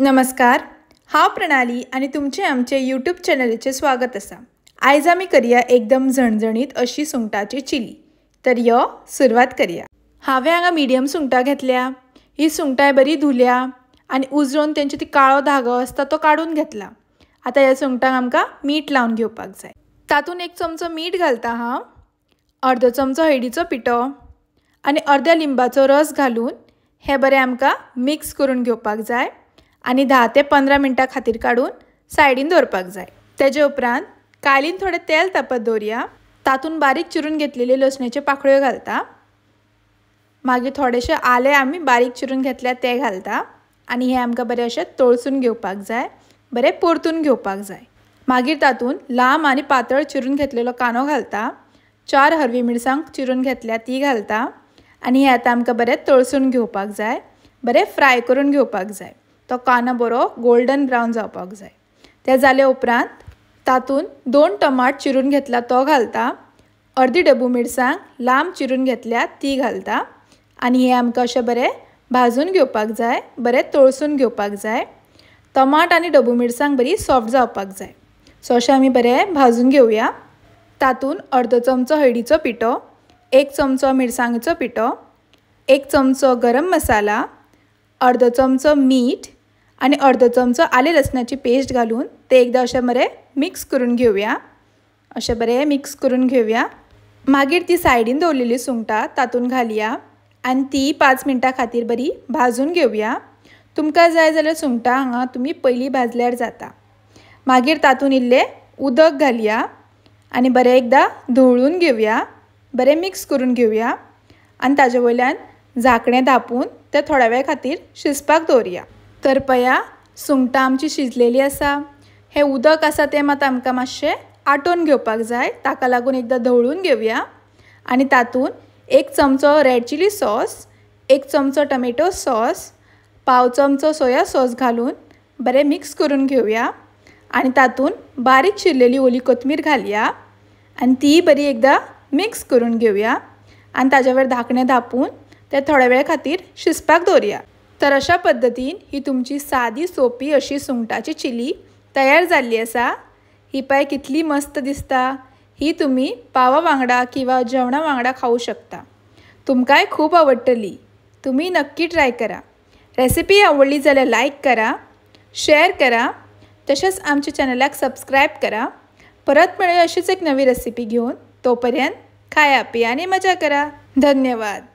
नमस्कार, हांव प्रणाली आणि तुमचे आमचे यूट्यूब चॅनलीचे स्वागत आसा। आयज आमी करया एकदम झणझणीत अशी सुंगटाची चिली। तर यो सुरवात करया। हांवें हांगा मिडियम सुंगटां घेतल्या। ही सुंगटां बरी धुल्या आणि उजळून तेंची ती काळो धागो आसता तो काढून घेतला। आता ह्या सुंगटांक आमकां मीठ लावन घेवपाक जाय। तातून 1 चमचो मीठ घालता हांव, अर्दो चमचो हळदीचो पिठो आणि अर्ध्या लिंबाचो रस घालून हे बरें आमकां मिक्स करून घेवपाक जाय आणि 10 ते 15 मिनटां खातीर काढून सायडीन दवरपाक जाय। तेजे उपरांत कायलीन थोडे तेल तापत दवरया। तातून बारीक चिरून घेतलेले लसणाच्यो पाकळ्यो घालता। मागीर थोडेशे आले आमी बारीक चिरून घेतल्या ते घालता आणि हे आमकां बरें अशें तळसून घेवपाक जाय, बरें परतून घेवपाक जाय। मागीर तातून लांब आनी पातळ चिरून घेतलेलो कांदो घालता। 4 हरवी मिरसांग चिरून घेतल्या ती घालता आणि हे आतां आमकां बरें तळसून घेवपाक जाय, बरें फ्राय करून घेवपाक जाय। तो कांदो बरो गोल्डन ब्रावन जावपाक जाय। ते जाले उपरांत तातून 2 टमाट चिरून घेतला तो घालता, अर्दी डबू मिरसांग लांब चिरून घेतल्या ती घालता आणि हे आमकां अशें बरें भाजून घेवपाक जाय, बरें तळसून घेवपाक जाय। टमाट आनी डबू मिरसांग बरी सॉफ्ट जावपाक जाय। सो अशें आमी बरें भाजून घेवया। तातून अर्दो चमचो हळदीचो पिठो, 1 चमचो मिरसांगेचो पिठो, 1 चमचो गरम मसाला, अर्दो चमचो मीठ आणि अर्दो चमचो आले लसणाची पेस्ट घालून ते एकदा अशें बरें मिक्स करून घेवया। अशें बरें मिक्स करून घेवया। मागीर ती सायडीन दवरलेली सुंगटां तातून घालया आणि ती 5 मिनटां खातीर बरी भाजून घेवया। तुमकां जाय जाल्यार सुंगटां हांगा तुमी पयलीं भाजल्यार जाता। मागीर तातून इल्लें उदक घालया आणि बरें एकदा धवळून घेवया, बरें मिक्स करून घेवया आणि ताजे वयल्यान झांकणें धापून ते थोड्या वेळ खातीर शिजपाक दवरया। तर पया सुंगटां आमची शिजलेली आसा। हे उदक आसा तें मात आमकां मातशें आटोवन घेवपाक जाय, ताका लागून एकदा धवळून घेवया आणि तातून 1 चमचो रेड चिली सॉस, 1 चमचो टमेटो सॉस, पाव चमचो सोया सॉस घालून बरें मिक्स करून घेवया आणि तातून बारीक चिरलेली ओली कोथमीर घालया आणि ती बरी एकदा मिक्स करून घेवया आणि ताजे वयर धांकणें धापून ते थोड्या वेळ खातीर शिजपाक दवरया। तर अशा पद्दतीन ही तुमची सादी सोपी अशी सुंगटाची चिली तयार जाल्ली आसा। ही पळय कितली मस्त दिसता। ही तुमी पावा वांगडा किंवा जेवणा वांगडा खावू शकता। तुमकांय खूब आवडटली। तुम्ही नक्की ट्राय करा। रेसिपी आवडली जाल्यार लायक करा, शेअर करा, तशेंच आमच्या चॅनलाक सबस्क्रायब करा। परत मेळूया अशीच एक नवी रेसिपी घेऊन। तोपर्यंत खाया पिया आणि मजा करा। धन्यवाद।